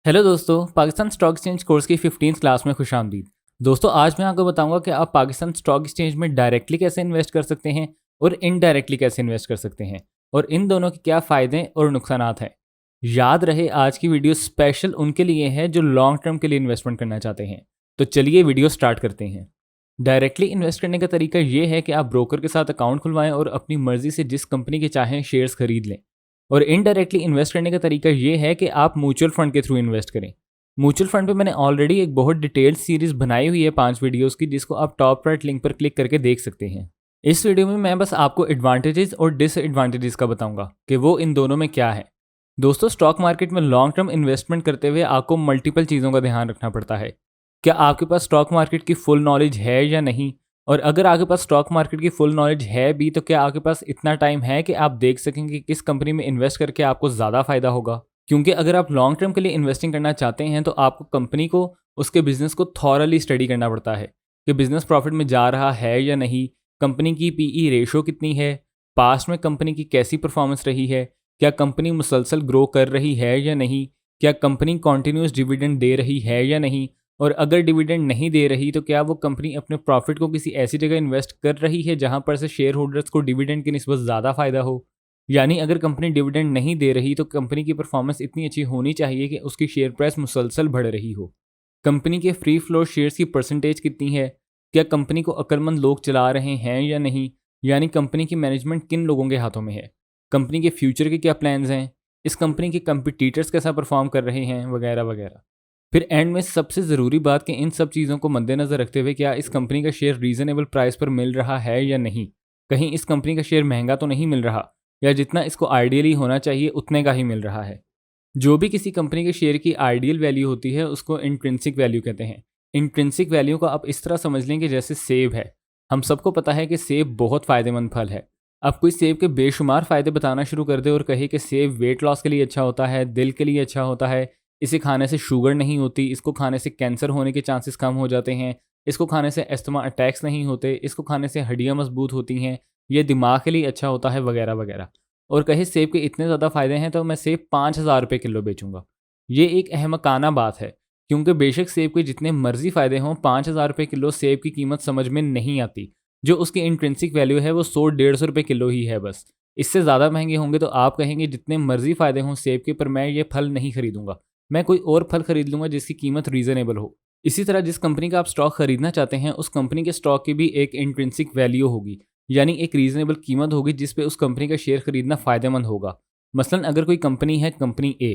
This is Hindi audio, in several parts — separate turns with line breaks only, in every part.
हेलो दोस्तों, पाकिस्तान स्टॉक एक्सचेंज कोर्स की 15th क्लास में खुश आमदीद। दोस्तों, आज मैं आपको बताऊंगा कि आप पाकिस्तान स्टॉक एक्सचेंज में डायरेक्टली कैसे इन्वेस्ट कर सकते हैं और इनडायरेक्टली कैसे इन्वेस्ट कर सकते हैं और इन दोनों के क्या फ़ायदे और नुकसानात हैं। याद रहे, आज की वीडियो स्पेशल उनके लिए है जो लॉन्ग टर्म के लिए इन्वेस्टमेंट करना चाहते हैं। तो चलिए वीडियो स्टार्ट करते हैं। डायरेक्टली इन्वेस्ट करने का तरीका ये है कि आप ब्रोकर के साथ अकाउंट खुलवाएं और अपनी मर्जी से जिस कंपनी के चाहें शेयर्स खरीद लें। और इनडायरेक्टली इन्वेस्ट करने का तरीका ये है कि आप म्यूचुअल फंड के थ्रू इन्वेस्ट करें। म्यूचुअल फंड पे मैंने ऑलरेडी एक बहुत डिटेल्ड सीरीज बनाई हुई है 5 वीडियोस की, जिसको आप टॉप राइट लिंक पर क्लिक करके देख सकते हैं। इस वीडियो में मैं बस आपको एडवांटेजेस और डिसएडवांटेजेस का बताऊंगा कि वो इन दोनों में क्या है। दोस्तों, स्टॉक मार्केट में लॉन्ग टर्म इन्वेस्टमेंट करते हुए आपको मल्टीपल चीज़ों का ध्यान रखना पड़ता है। क्या आपके पास स्टॉक मार्केट की फुल नॉलेज है या नहीं, और अगर आपके पास स्टॉक मार्केट की फुल नॉलेज है भी तो क्या आपके पास इतना टाइम है कि आप देख सकेंगे कि किस कंपनी में इन्वेस्ट करके आपको ज़्यादा फायदा होगा। क्योंकि अगर आप लॉन्ग टर्म के लिए इन्वेस्टिंग करना चाहते हैं तो आपको कंपनी को, उसके बिजनेस को थॉरली स्टडी करना पड़ता है कि बिजनेस प्रॉफिट में जा रहा है या नहीं, कंपनी की पीई रेशो कितनी है, पास्ट में कंपनी की कैसी परफॉर्मेंस रही है, क्या कंपनी मुसलसल ग्रो कर रही है या नहीं, क्या कंपनी कॉन्टिन्यूस डिविडेंड दे रही है या नहीं, और अगर डिविडेंड नहीं दे रही तो क्या वो कंपनी अपने प्रॉफिट को किसी ऐसी जगह इन्वेस्ट कर रही है जहां पर से शेयर होल्डर्स को डिविडेंड की निस्बत ज़्यादा फायदा हो। यानी अगर कंपनी डिविडेंड नहीं दे रही तो कंपनी की परफॉर्मेंस इतनी अच्छी होनी चाहिए कि उसकी शेयर प्राइस मुसलसल बढ़ रही हो। कंपनी के फ्री फ्लोट शेयर्स की परसेंटेज कितनी है, क्या कंपनी को अक्लमंद लोग चला रहे हैं या नहीं, यानी कंपनी की मैनेजमेंट किन लोगों के हाथों में है, कंपनी के फ्यूचर के क्या प्लान्स हैं, इस कंपनी के कंपिटिटर्स कैसा परफॉर्म कर रहे हैं, वगैरह वगैरह। फिर एंड में सबसे ज़रूरी बात कि इन सब चीज़ों को मद्देनज़र रखते हुए क्या इस कंपनी का शेयर रीज़नेबल प्राइस पर मिल रहा है या नहीं, कहीं इस कंपनी का शेयर महंगा तो नहीं मिल रहा, या जितना इसको आइडियली होना चाहिए उतने का ही मिल रहा है। जो भी किसी कंपनी के शेयर की आइडियल वैल्यू होती है उसको इंट्रिंसिक वैल्यू कहते हैं। इंट्रिंसिक वैल्यू को आप इस तरह समझ लें कि जैसे सेब है। हम सबको पता है कि सेब बहुत फ़ायदेमंद फल है। अब कोई सेब के बेशुमार फ़ायदे बताना शुरू कर दे और कहे कि सेब वेट लॉस के लिए अच्छा होता है, दिल के लिए अच्छा होता है, इसे खाने से शुगर नहीं होती, इसको खाने से कैंसर होने के चांसेस कम हो जाते हैं, इसको खाने से अस्थमा अटैक्स नहीं होते, इसको खाने से हड्डियाँ मजबूत होती हैं, ये दिमाग के लिए अच्छा होता है, वगैरह वगैरह। और कहे सेब के इतने ज़्यादा फ़ायदे हैं तो मैं सेब 5,000 रुपये किलो बेचूंगा। ये एक अहमकाना बात है, क्योंकि बेशक सेब के जितने मर्जी फ़ायदे हों, 5,000 रुपये किलो सेब की कीमत समझ में नहीं आती। जो उसकी इंट्रिंसिक वैल्यू है वो 100-150 रुपये किलो ही है बस। इससे ज़्यादा महंगे होंगे तो आप कहेंगे जितने मर्जी फ़ायदे हों सेब के, पर मैं ये फल नहीं खरीदूंगा, मैं कोई और फल खरीद लूंगा जिसकी कीमत रीज़नेबल हो। इसी तरह जिस कंपनी का आप स्टॉक खरीदना चाहते हैं उस कंपनी के स्टॉक की भी एक इंट्रिंसिक वैल्यू होगी, यानी एक रीज़नेबल कीमत होगी जिस पे उस कंपनी का शेयर खरीदना फ़ायदेमंद होगा। मसलन अगर कोई कंपनी है, कंपनी ए,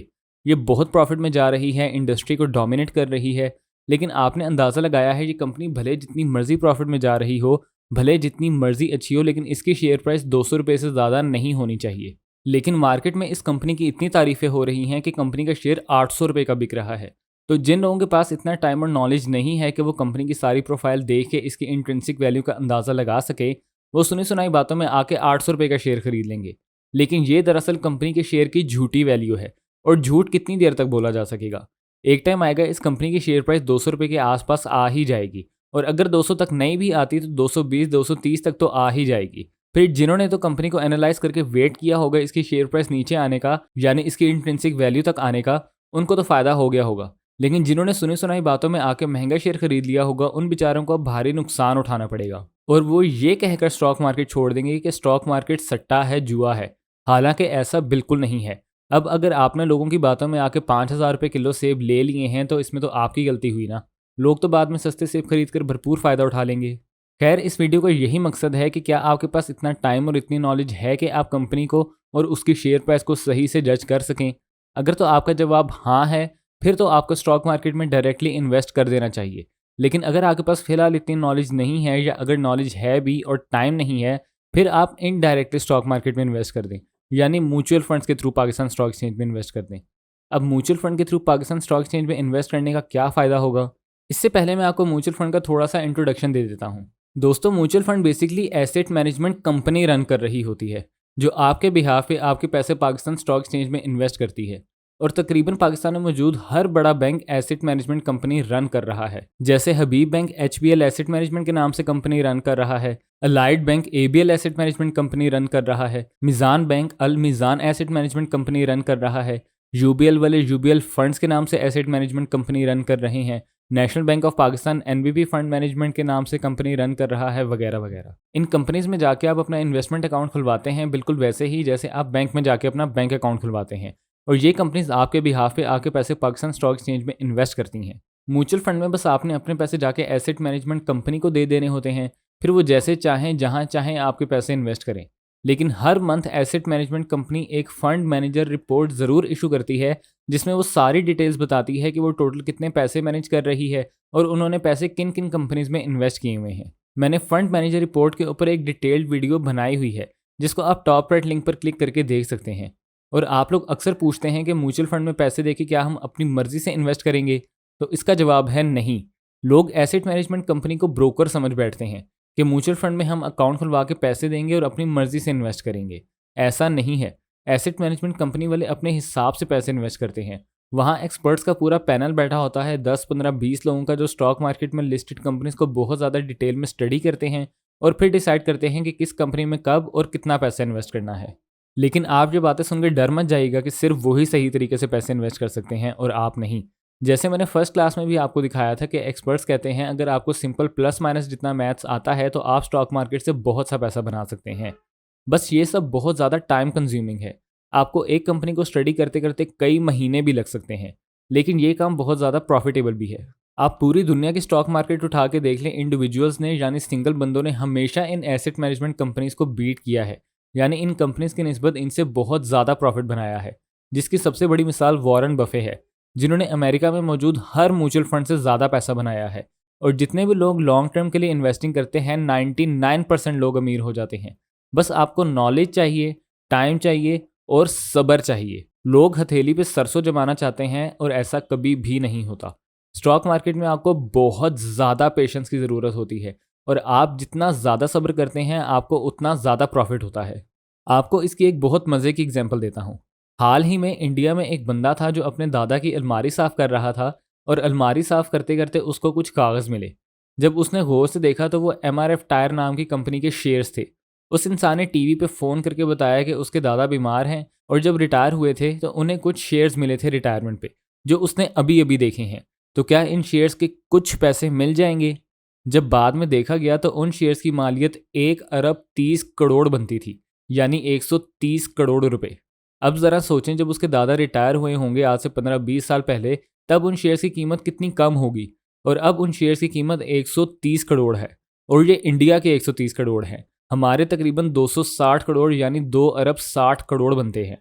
ये बहुत प्रॉफिट में जा रही है, इंडस्ट्री को डोमिनेट कर रही है, लेकिन आपने अंदाज़ा लगाया है ये कंपनी भले जितनी मर्जी प्रॉफिट में जा रही हो, भले जितनी मर्जी अच्छी हो, लेकिन इसकी शेयर प्राइस 200 रुपये से ज़्यादा नहीं होनी चाहिए। लेकिन मार्केट में इस कंपनी की इतनी तारीफ़ें हो रही हैं कि कंपनी का शेयर 800 रुपये का बिक रहा है। तो जिन लोगों के पास इतना टाइम और नॉलेज नहीं है कि वो कंपनी की सारी प्रोफाइल देख के इसकी इंट्रिंसिक वैल्यू का अंदाज़ा लगा सके, वो सुनी सुनाई बातों में आके 800 रुपये का शेयर खरीद लेंगे। लेकिन ये दरअसल कंपनी के शेयर की झूठी वैल्यू है। और झूठ कितनी देर तक बोला जा सकेगा। एक टाइम आएगा इस कंपनी की शेयर प्राइस 200 रुपये के आसपास आ ही जाएगी, और अगर 200 तक नहीं भी आती तो 220 230 तक तो आ ही जाएगी। फिर जिन्होंने तो कंपनी को एनालाइज करके वेट किया होगा इसकी शेयर प्राइस नीचे आने का, यानी इसकी इंट्रिंसिक वैल्यू तक आने का, उनको तो फ़ायदा हो गया होगा। लेकिन जिन्होंने सुनी सुनाई बातों में आके महंगा शेयर खरीद लिया होगा, उन बेचारों को अब भारी नुकसान उठाना पड़ेगा। और वो ये कहकर स्टॉक मार्केट छोड़ देंगे कि स्टॉक मार्केट सट्टा है, जुआ है। हालांकि ऐसा बिल्कुल नहीं है। अब अगर आपने लोगों की बातों में आके 5,000 रुपये किलो सेब ले लिए हैं तो इसमें तो आपकी गलती हुई ना। लोग तो बाद में सस्ते सेब खरीद कर भरपूर फ़ायदा उठा लेंगे। खैर, इस वीडियो का यही मकसद है कि क्या आपके पास इतना टाइम और इतनी नॉलेज है कि आप कंपनी को और उसकी शेयर प्राइस को सही से जज कर सकें। अगर तो आपका जवाब हाँ है, फिर तो आपको स्टॉक मार्केट में डायरेक्टली इन्वेस्ट कर देना चाहिए। लेकिन अगर आपके पास फ़िलहाल इतनी नॉलेज नहीं है, या अगर नॉलेज है भी और टाइम नहीं है, फिर आप इनडायरेक्टली स्टॉक मार्केट में इन्वेस्ट कर दें, यानी म्यूचुअल फंड्स के थ्रू पाकिस्तान स्टॉक एक्सचेंज में इन्वेस्ट कर दें। अब म्यूचुअल फंड के थ्रू पाकिस्तान स्टॉक एक्सचेंज में इन्वेस्ट करने का क्या फ़ायदा होगा, इससे पहले मैं आपको म्यूचुअल फंड का थोड़ा सा इंट्रोडक्शन दे देता हूँ। दोस्तों, mutual fund basically asset management company run कर रही होती है, जो आपके बिहाफ पे आपके पैसे पाकिस्तान स्टॉक एक्सचेंज में इन्वेस्ट करती है। और तकरीबन पाकिस्तान में मौजूद हर बड़ा bank asset management company run कर रहा है। जैसे Habib bank HBL asset management के नाम से कंपनी रन कर रहा है, Allied bank ABL asset management company run कर रहा है, Meezan bank Al Meezan asset management company run कर रहा है, यूबीएल वाले यूबीएल फंड्स के नाम से एसेट मैनेजमेंट कंपनी रन कर रहे हैं। National bank of Pakistan NBP fund management के नाम से कंपनी रन कर रहा है, वगैरह वगैरह। इन कंपनीज में जाके आप अपना इन्वेस्टमेंट अकाउंट खुलवाते हैं, बिल्कुल वैसे ही जैसे आप बैंक में जाके अपना बैंक अकाउंट खुलवाते हैं। और ये कंपनीज आपके बिहाफ पे आके पैसे पाकिस्तान स्टॉक एक्सचेंज में इन्वेस्ट करती हैं। म्यूचुअल फंड में बस आपने अपने पैसे जाके एसेट मैनेजमेंट कंपनी को दे देने होते हैं, फिर वो जैसे चाहें जहां चाहें आपके पैसे इन्वेस्ट करें। लेकिन हर मंथ एसेट मैनेजमेंट कंपनी एक फंड मैनेजर रिपोर्ट ज़रूर इशू करती है, जिसमें वो सारी डिटेल्स बताती है कि वो टोटल कितने पैसे मैनेज कर रही है और उन्होंने पैसे किन किन कंपनीज में इन्वेस्ट किए हुए हैं। मैंने फंड मैनेजर रिपोर्ट के ऊपर एक डिटेल्ड वीडियो बनाई हुई है, जिसको आप टॉप राइट लिंक पर क्लिक करके देख सकते हैं। और आप लोग अक्सर पूछते हैं कि म्यूचुअल फंड में पैसे देके क्या हम अपनी मर्जी से इन्वेस्ट करेंगे? तो इसका जवाब है नहीं। लोग एसेट मैनेजमेंट कंपनी को ब्रोकर समझ बैठते हैं कि म्यूचुअल फंड में हम अकाउंट खुलवा के पैसे देंगे और अपनी मर्जी से इन्वेस्ट करेंगे। ऐसा नहीं है। एसेट मैनेजमेंट कंपनी वाले अपने हिसाब से पैसे इन्वेस्ट करते हैं। वहाँ एक्सपर्ट्स का पूरा पैनल बैठा होता है, 10, 15, 20 लोगों का, जो स्टॉक मार्केट में लिस्टेड कंपनीज को बहुत ज़्यादा डिटेल में स्टडी करते हैं और फिर डिसाइड करते हैं कि किस कंपनी में कब और कितना पैसा इन्वेस्ट करना है। लेकिन आप ये बातें सुनकर डर मत जाइएगा कि सिर्फ वही सही तरीके से पैसे इन्वेस्ट कर सकते हैं और आप नहीं। जैसे मैंने फर्स्ट क्लास में भी आपको दिखाया था कि एक्सपर्ट्स कहते हैं अगर आपको सिंपल प्लस माइनस जितना मैथ्स आता है तो आप स्टॉक मार्केट से बहुत सा पैसा बना सकते हैं। बस ये सब बहुत ज़्यादा टाइम कंज्यूमिंग है। आपको एक कंपनी को स्टडी करते करते कई महीने भी लग सकते हैं, लेकिन ये काम बहुत ज़्यादा प्रॉफिटेबल भी है। आप पूरी दुनिया की स्टॉक मार्केट उठा के देख लें, इंडिविजुअल्स ने यानी सिंगल बंदों ने हमेशा इन एसेट मैनेजमेंट कंपनीज को बीट किया है, यानी इन कंपनीज की निस्बत इनसे बहुत ज़्यादा प्रॉफिट बनाया है। जिसकी सबसे बड़ी मिसाल वॉरेन बफे है, जिन्होंने अमेरिका में मौजूद हर म्यूचुअल फंड से ज़्यादा पैसा बनाया है। और जितने भी लोग लॉन्ग टर्म के लिए इन्वेस्टिंग करते हैं, 99% लोग अमीर हो जाते हैं। बस आपको नॉलेज चाहिए, टाइम चाहिए और सब्र चाहिए। लोग हथेली पे सरसों जमाना चाहते हैं और ऐसा कभी भी नहीं होता। स्टॉक मार्केट में आपको बहुत ज़्यादा पेशेंस की ज़रूरत होती है और आप जितना ज़्यादा सब्र करते हैं आपको उतना ज़्यादा प्रॉफिट होता है। आपको इसकी एक बहुत मज़े की एग्जांपल देता हूँ। हाल ही में इंडिया में एक बंदा था जो अपने दादा की अलमारी साफ़ कर रहा था और अलमारी साफ़ करते करते उसको कुछ कागज़ मिले। जब उसने गौर से देखा तो वो MRF टायर नाम की कंपनी के शेयर्स थे। उस इंसान ने टीवी पे फ़ोन करके बताया कि उसके दादा बीमार हैं और जब रिटायर हुए थे तो उन्हें कुछ शेयर्स मिले थे रिटायरमेंट पे, जो उसने अभी अभी देखे हैं। तो क्या इन शेयर्स के कुछ पैसे मिल जाएंगे? जब बाद में देखा गया तो उन शेयर्स की मालियत 1 अरब 30 करोड़ बनती थी, यानी 130 करोड़ रुपए। अब ज़रा सोचें, जब उसके दादा रिटायर हुए होंगे आज से 15-20 साल पहले, तब उन शेयर्स की कीमत कितनी कम होगी। और अब उन शेयर्स की कीमत 130 करोड़ है और ये इंडिया के 130 करोड़ हैं। हमारे तकरीबन 260 करोड़ यानी 2 अरब 60 करोड़ बनते हैं।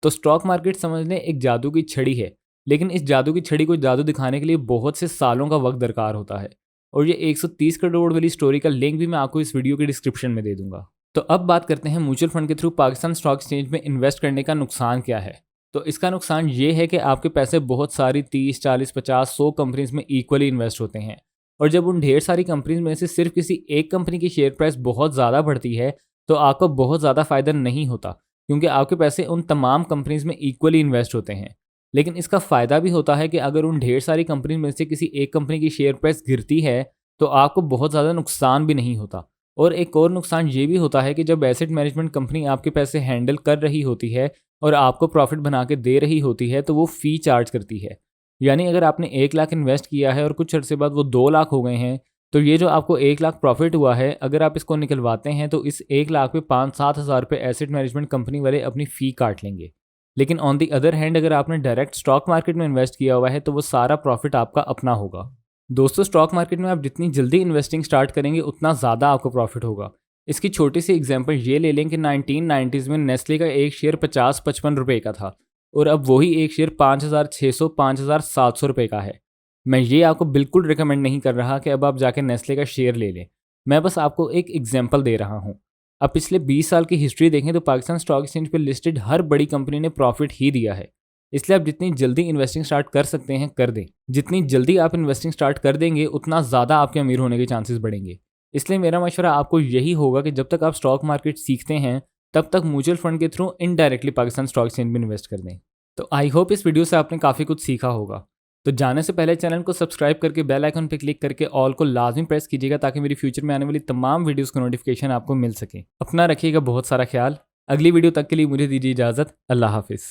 तो स्टॉक मार्केट समझ लें एक जादू की छड़ी है, लेकिन इस जादू की छड़ी को जादू दिखाने के लिए बहुत से सालों का वक्त दरकार होता है। और ये 130 करोड़ वाली स्टोरी का लिंक भी मैं आपको इस वीडियो के डिस्क्रिप्शन में दे दूंगा। तो अब बात करते हैं म्यूचुअल फंड के थ्रू पाकिस्तान स्टॉक एक्सचेंज में इन्वेस्ट करने का नुकसान क्या है। तो इसका नुकसान ये है कि आपके पैसे बहुत सारी 30, 40, 50, 100 कंपनीज में इक्वली इन्वेस्ट होते हैं और जब उन ढेर सारी कंपनीज में से सिर्फ किसी एक कंपनी की शेयर प्राइस बहुत ज़्यादा बढ़ती है तो आपको बहुत ज़्यादा फ़ायदा नहीं होता, क्योंकि आपके पैसे उन तमाम कंपनीज में इक्वली इन्वेस्ट होते हैं। लेकिन इसका फ़ायदा भी होता है कि अगर उन ढेर सारी कंपनी में से किसी एक कंपनी की शेयर प्राइस गिरती है तो आपको बहुत ज़्यादा नुकसान भी नहीं होता। और एक और नुकसान ये भी होता है कि जब एसेट मैनेजमेंट कंपनी आपके पैसे हैंडल कर रही होती है और आपको प्रॉफिट बना के दे रही होती है तो वो फ़ी चार्ज करती है। यानी अगर आपने 1 लाख इन्वेस्ट किया है और कुछ अर्से बाद वो 2 लाख हो गए हैं, तो ये जो आपको 1 लाख प्रॉफिट हुआ है, अगर आप इसको निकलवाते हैं तो इस 1 लाख पे 5-7 हज़ार रुपये एसेट मैनेजमेंट कंपनी वाले अपनी फ़ी काट लेंगे। लेकिन ऑन दी अदर हैंड अगर आपने डायरेक्ट स्टॉक मार्केट में इन्वेस्ट किया हुआ है तो वो सारा प्रॉफिट आपका अपना होगा। दोस्तों, स्टॉक मार्केट में आप जितनी जल्दी इन्वेस्टिंग स्टार्ट करेंगे उतना ज़्यादा आपको प्रॉफिट होगा। इसकी छोटी सी एग्जांपल ये ले लें कि 1990s में नेस्ले का एक शेयर 50-55 रुपये का था और अब वही एक शेयर 5,600 5,700 रुपये का है। मैं ये आपको बिल्कुल रिकमेंड नहीं कर रहा कि अब आप जाके नेस्ले का शेयर ले लें, मैं बस आपको एक एग्जाम्पल दे रहा हूँ। अब पिछले 20 साल की हिस्ट्री देखें तो पाकिस्तान स्टॉक एक्सचेंज पर लिस्टेड हर बड़ी कंपनी ने प्रॉफिट ही दिया है। इसलिए आप जितनी जल्दी इन्वेस्टिंग स्टार्ट कर सकते हैं कर दें। जितनी जल्दी आप इन्वेस्टिंग स्टार्ट कर देंगे उतना ज़्यादा आपके अमीर होने के चांसेस बढ़ेंगे। इसलिए मेरा मशवरा आपको यही होगा कि जब तक आप स्टॉक मार्केट सीखते हैं तब तक म्यूचुअल फंड के through indirectly Pakistan stock exchange में इन्वेस्ट कर दें। तो आई होप इस वीडियो से आपने काफ़ी कुछ सीखा होगा। तो जाने से पहले चैनल को सब्सक्राइब करके बेल आइकन पर क्लिक करके ऑल को लाजमी प्रेस कीजिएगा ताकि मेरी फ्यूचर में आने वाली तमाम वीडियोज़ का नोटिफिकेशन आपको मिल सके। अपना रखिएगा बहुत सारा ख्याल। अगली वीडियो तक के लिए मुझे दीजिए इजाज़त। अल्लाह हाफिज़।